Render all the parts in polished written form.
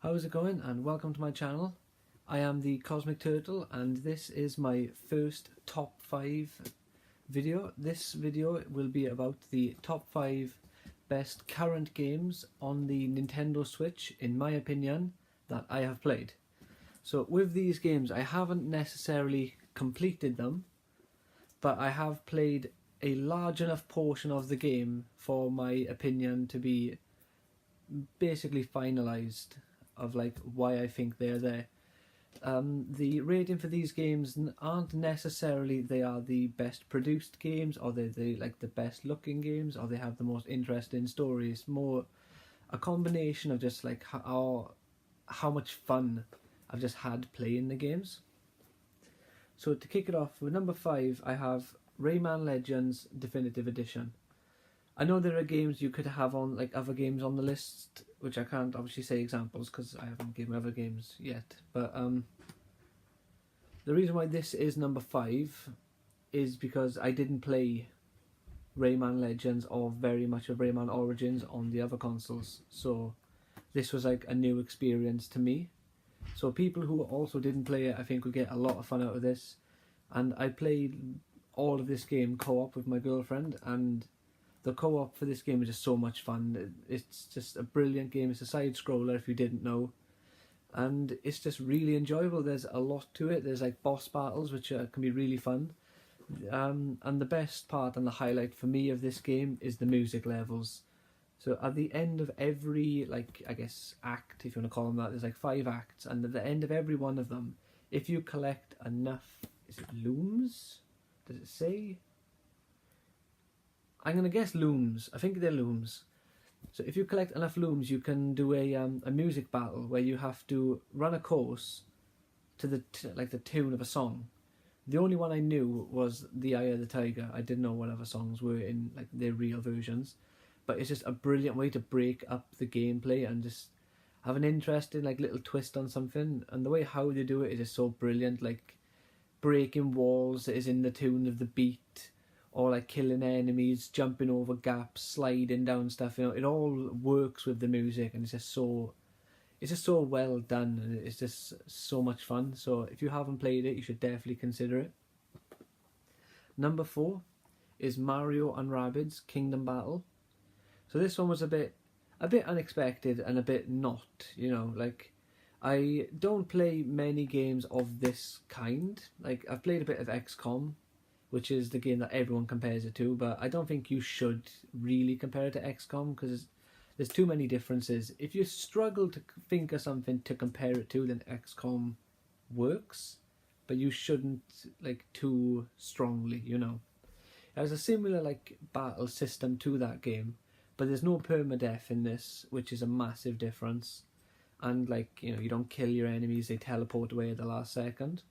How's it going, and welcome to my channel. I am the Cosmic Turtle and this is my first top 5 video. This video will be about the top 5 best current games on the Nintendo Switch, in my opinion, that I have played. So with these games, I haven't necessarily completed them, but I have played a large enough portion of the game for my opinion to be basically finalised of like why I think they're there. The rating for these games aren't necessarily they are the best produced games, or they're the best looking games, or they have the most interesting stories. More a combination of just like how much fun I've just had playing the games. So to kick it off with number 5, I have Rayman Legends Definitive Edition. I know there are games you could have on, like other games on the list, which I can't obviously say examples because I haven't given other games yet. But the reason why this is number 5 is because I didn't play Rayman Legends or very much of Rayman Origins on the other consoles. So this was like a new experience to me. So people who also didn't play it, I think, would get a lot of fun out of this. And I played all of this game co-op with my girlfriend, and the co-op for this game is just so much fun. It's just a brilliant game. It's a side-scroller if you didn't know. And it's just really enjoyable. There's a lot to it. There's like boss battles, which can be really fun. And the best part and the highlight for me of this game is the music levels. So at the end of every, like, I guess, act, if you want to call them that, there's like 5 acts. And at the end of every one of them, if you collect enough, is it looms? Does it say? I'm going to guess looms. I think they're looms. So if you collect enough looms, you can do a music battle where you have to run a course to the tune of a song. The only one I knew was The Eye of the Tiger. I didn't know what other songs were in like their real versions. But it's just a brilliant way to break up the gameplay and just have an interesting like little twist on something. And the way how they do it is just so brilliant. Like breaking walls is in the tune of the beat, or like killing enemies, jumping over gaps, sliding down stuff. You know, it all works with the music, and it's just so well done, and it's just so much fun. So if you haven't played it, you should definitely consider it. Number 4 is Mario and Rabbids Kingdom Battle. So this one was a bit unexpected and a bit not, you know, like I don't play many games of this kind. Like I've played a bit of XCOM, which is the game that everyone compares it to, but I don't think you should really compare it to XCOM because there's too many differences. If you struggle to think of something to compare it to, then XCOM works, but you shouldn't like too strongly, you know. It has a similar like battle system to that game, but there's no permadeath in this, which is a massive difference. And like, you know, you don't kill your enemies, they teleport away at the last second.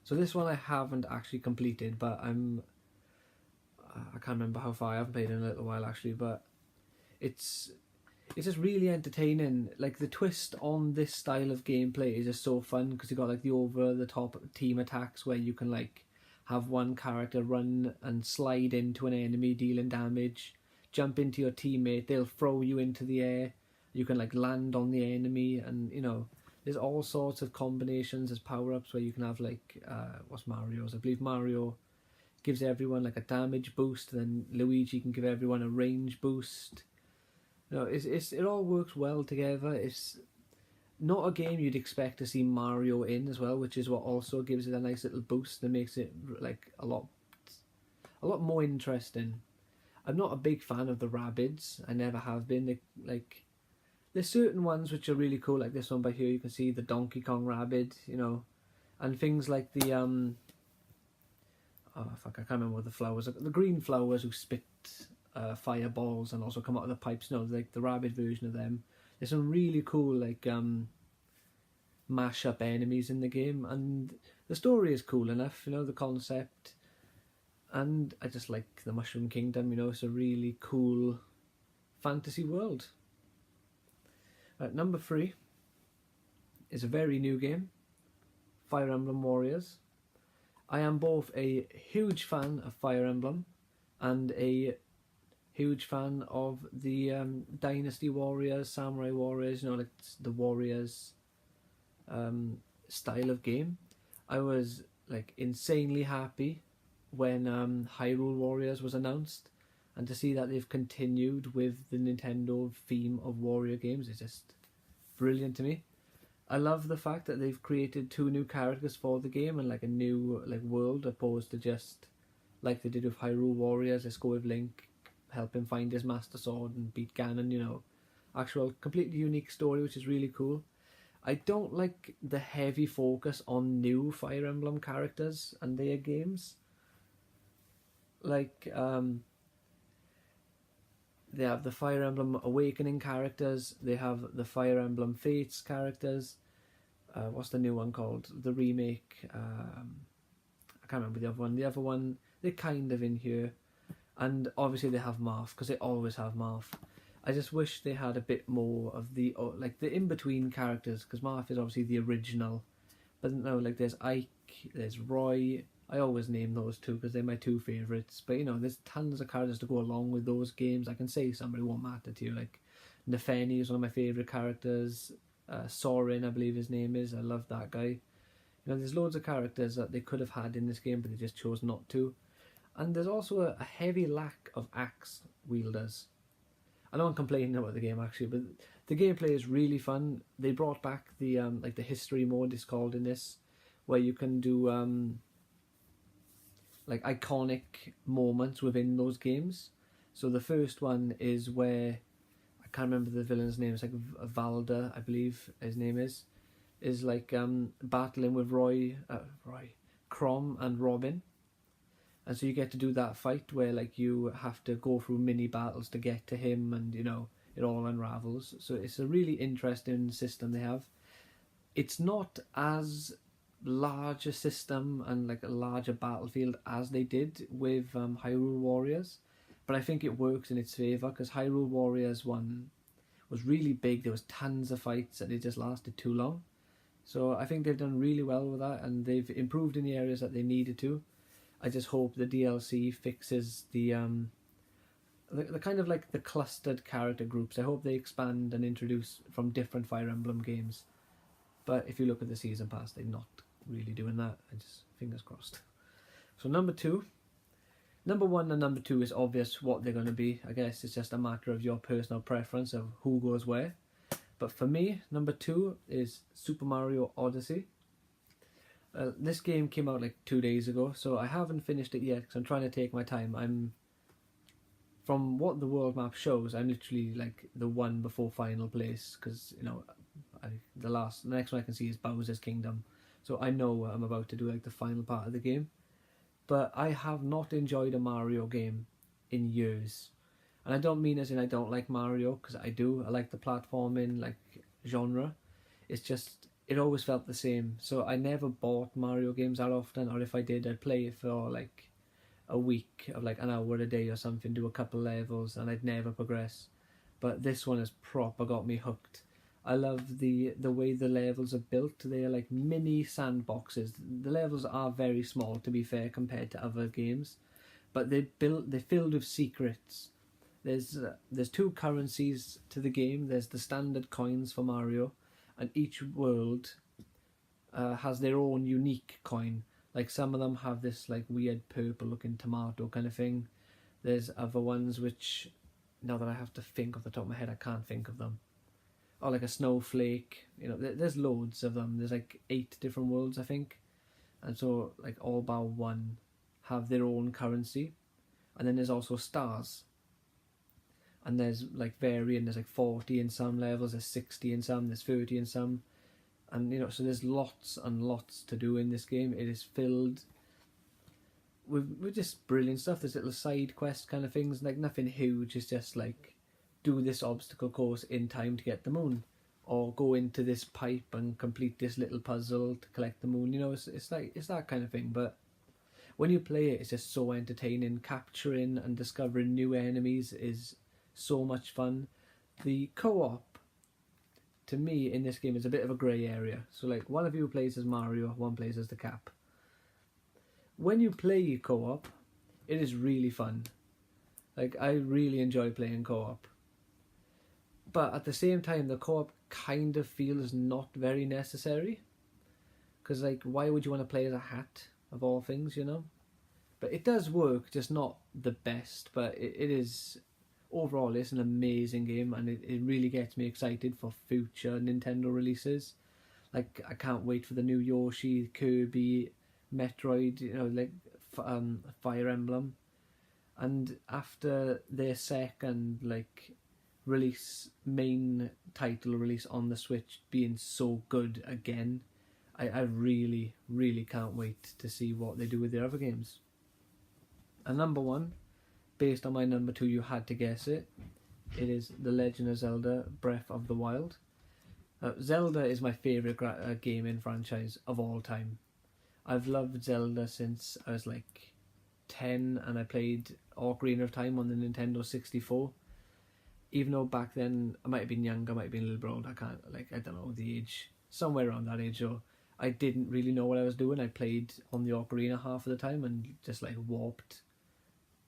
So this one I haven't actually completed, but I can't remember how far. I haven't played in a little while actually, but it's just really entertaining. Like the twist on this style of gameplay is just so fun because you got like the over the top team attacks where you can like have one character run and slide into an enemy dealing damage, jump into your teammate, they'll throw you into the air, you can like land on the enemy, and you know, there's all sorts of combinations as power-ups where you can have like, what's Mario's? I believe Mario gives everyone like a damage boost, then Luigi can give everyone a range boost. You know, it all works well together. It's not a game you'd expect to see Mario in as well, which is what also gives it a nice little boost and makes it like a lot more interesting. I'm not a big fan of the Rabbids. I never have been. There's certain ones which are really cool, like this one by here. You can see the Donkey Kong Rabbid, you know, and things like the oh fuck, I can't remember what the flowers are. The green flowers who spit fireballs and also come out of the pipes. No, like the Rabbid version of them. There's some really cool like mash-up enemies in the game, and the story is cool enough, you know, the concept. And I just like the Mushroom Kingdom, you know, it's a really cool fantasy world. Number 3 is a very new game, Fire Emblem Warriors. I am both a huge fan of Fire Emblem and a huge fan of the Dynasty Warriors, Samurai Warriors, like the Warriors style of game. I was like insanely happy when Hyrule Warriors was announced, and to see that they've continued with the Nintendo theme of Warrior games is just brilliant to me. I love the fact that they've created 2 new characters for the game and like a new like world, opposed to just like they did with Hyrule Warriors. Let's go with Link, help him find his Master Sword and beat Ganon. Actual completely unique story, which is really cool. I don't like the heavy focus on new Fire Emblem characters and their games. Like they have the Fire Emblem Awakening characters, they have the Fire Emblem Fates characters. What's the new one called? The remake. I can't remember the other one. The other one, they're kind of in here. And obviously they have Marth, because they always have Marth. I just wish they had a bit more of the like the in-between characters, because Marth is obviously the original. But no, like there's Ike, there's Roy. I always name those 2 because they're my 2 favourites. But there's tons of characters to go along with those games. I can say somebody won't matter to you. Like Nefeni is one of my favourite characters. Sorin, I believe his name is. I love that guy. There's loads of characters that they could have had in this game, but they just chose not to. And there's also a heavy lack of axe wielders. I know I'm complaining about the game actually, but the gameplay is really fun. They brought back the like the history mode, it's called in this, where you can do like iconic moments within those games. So the first one is where I can't remember the villain's name. It's like Valda, I believe his name is like battling with Roy, Crom and Robin. And so you get to do that fight where like you have to go through mini battles to get to him, and it all unravels. So it's a really interesting system they have. It's not as large a system and like a larger battlefield as they did with Hyrule Warriors, but I think it works in its favour, because Hyrule Warriors 1 was really big. There was tons of fights and it just lasted too long. So I think they've done really well with that, and they've improved in the areas that they needed to. I just hope the DLC fixes the kind of like the clustered character groups. I hope they expand and introduce from different Fire Emblem games. But if you look at the season pass, they're not really doing that. I just, fingers crossed. So number 2. Number 1 and number 2 is obvious what they're going to be. I guess it's just a matter of your personal preference of who goes where. But for me, number 2 is Super Mario Odyssey. This game came out like 2 days ago, so I haven't finished it yet because I'm trying to take my time. From what the world map shows, I'm literally like the one before final place, because the next one I can see is Bowser's Kingdom, so I know I'm about to do like the final part of the game. But I have not enjoyed a Mario game in years, and I don't mean as in I don't like Mario, because I do. I like the platforming like genre. It's just it always felt the same, so I never bought Mario games that often, or if I did, I'd play it for like a week of like an hour a day or something, do a couple levels, and I'd never progress. But this one has proper got me hooked. I love the way the levels are built. They are like mini sandboxes. The levels are very small, to be fair, compared to other games, but they're filled with secrets. There's 2 currencies to the game. There's the standard coins for Mario, and each world has their own unique coin. Like some of them have this like weird purple looking tomato kind of thing. There's other ones which, now that I have to think off the top of my head, I can't think of them. Or like a snowflake. There's loads of them. There's like 8 different worlds, I think. And so like all bar 1 have their own currency. And then there's also stars. And there's like varying, there's like 40 in some levels, there's 60 in some, there's 30 in some. And so there's lots and lots to do in this game. It is filled with just brilliant stuff. There's little side quest kind of things, like nothing huge. It's just like do this obstacle course in time to get the moon, or go into this pipe and complete this little puzzle to collect the moon. It's that kind of thing. But when you play it, it's just so entertaining. Capturing and discovering new enemies is so much fun. The co-op, to me, in this game is a bit of a grey area. So like one of you plays as Mario, one plays as the Cap. When you play co-op, it is really fun. Like, I really enjoy playing co-op. But at the same time, the co-op kind of feels not very necessary. Because, like, why would you want to play as a hat, of all things, you know? But it does work, just not the best. But it is, overall, it's an amazing game, and it really gets me excited for future Nintendo releases. Like, I can't wait for the new Yoshi, Kirby, Metroid, you know, like Fire Emblem. And after their second, like, main title release on the Switch being so good again, I really, really can't wait to see what they do with their other games. And number one, based on my number two, you had to guess it. It is The Legend of Zelda Breath of the Wild. Zelda is my favourite gaming franchise of all time. I've loved Zelda since I was like 10 and I played Ocarina of Time on the Nintendo 64. Even though back then I might have been younger, I might have been a little bit old, I don't know the age, somewhere around that age, or I didn't really know what I was doing. I played on the Ocarina half of the time and just like warped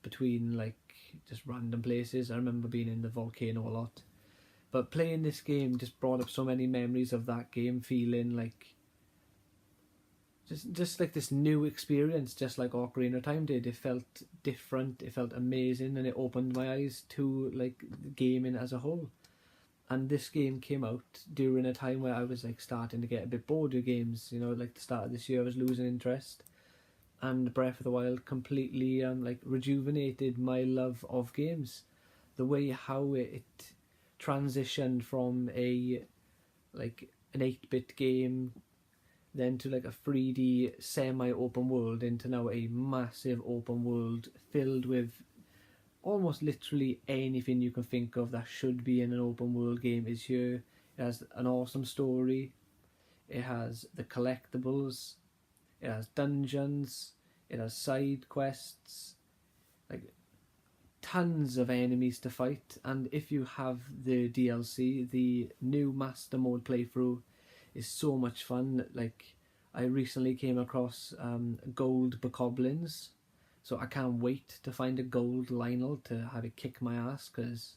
between like just random places. I remember being in the volcano a lot. But playing this game just brought up so many memories of that game, feeling like just like this new experience, just like Ocarina of Time did. It felt different, it felt amazing, and it opened my eyes to like gaming as a whole. And this game came out during a time where I was like starting to get a bit bored of games, you know, like the start of this year I was losing interest. And Breath of the Wild completely like rejuvenated my love of games. The way how it transitioned from a like an 8-bit game then to like a 3D semi-open world into now a massive open world filled with almost literally anything you can think of that should be in an open world game is here. It has an awesome story, it has the collectibles, it has dungeons, it has side quests, like tons of enemies to fight. And if you have the DLC, the new Master Mode playthrough is so much fun. Like, I recently came across gold bokoblins, so I can't wait to find a gold Lionel to have it kick my ass, because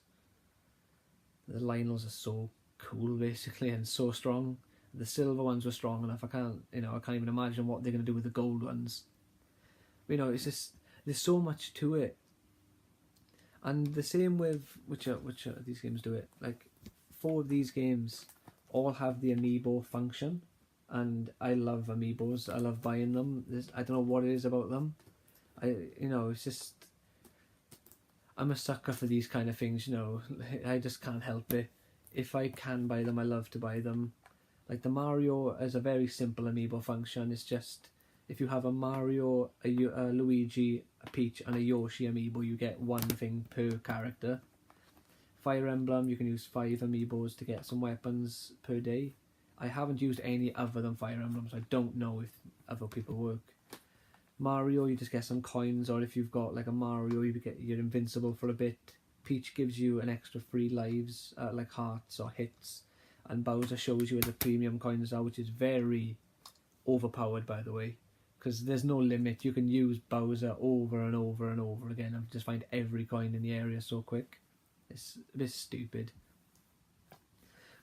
the Lionels are so cool basically and so strong. The silver ones were strong enough. I can't even imagine what they're going to do with the gold ones. But, you know, it's just, there's so much to it. And the same with which these games do it. Like, 4 of these games all have the Amiibo function, and I love Amiibos. I love buying them. I don't know what it is about them. It's just, I'm a sucker for these kind of things. You know, I just can't help it. If I can buy them, I love to buy them. Like the Mario is a very simple Amiibo function. It's just, if you have a Mario, a Luigi, a Peach and a Yoshi Amiibo, you get one thing per character. Fire Emblem, you can use 5 Amiibos to get some weapons per day. I haven't used any other than Fire Emblem, so I don't know if other people work. Mario, you just get some coins, or if you've got like a Mario, you're invincible for a bit. Peach gives you an extra 3 lives, like hearts or hits. And Bowser shows you where the premium coins are, which is very overpowered, by the way, because there's no limit. You can use Bowser over and over and over again and just find every coin in the area so quick. It's a bit stupid.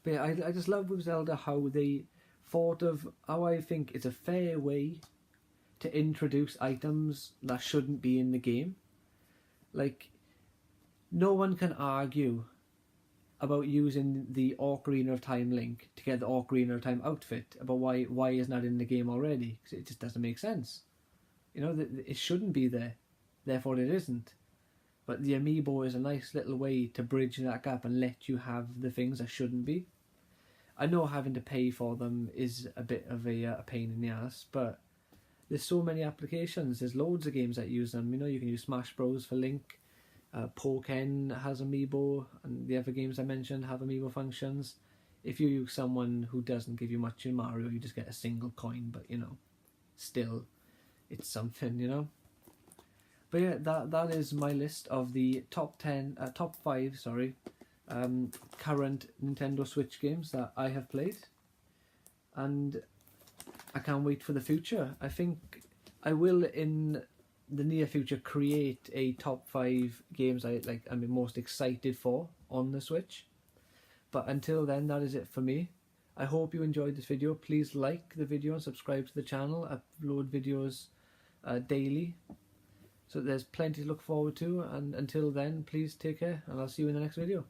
But yeah, I just love with Zelda how they thought of how I think it's a fair way to introduce items that shouldn't be in the game. Like, no one can argue about using the Ocarina of Time link to get the Ocarina of Time outfit, about why isn't that in the game already, because it just doesn't make sense. You know, it shouldn't be there, therefore it isn't. But the Amiibo is a nice little way to bridge that gap and let you have the things that shouldn't be. I know having to pay for them is a bit of a pain in the ass, but there's so many applications. There's loads of games that use them. You know, you can use Smash Bros for Link. Pokken has Amiibo, and the other games I mentioned have Amiibo functions. If you use someone who doesn't give you much in Mario, you just get a single coin, but, you know, still, it's something, you know. But yeah, that is my list of the top 5, current Nintendo Switch games that I have played, and I can't wait for the future. I think I will, in the near future create a top 5 games I'm most excited for on the Switch. But until then, that is it for me. I hope you enjoyed this video. Please like the video and subscribe to the channel. I upload videos daily, so there's plenty to look forward to. And until then, please take care, and I'll see you in the next video.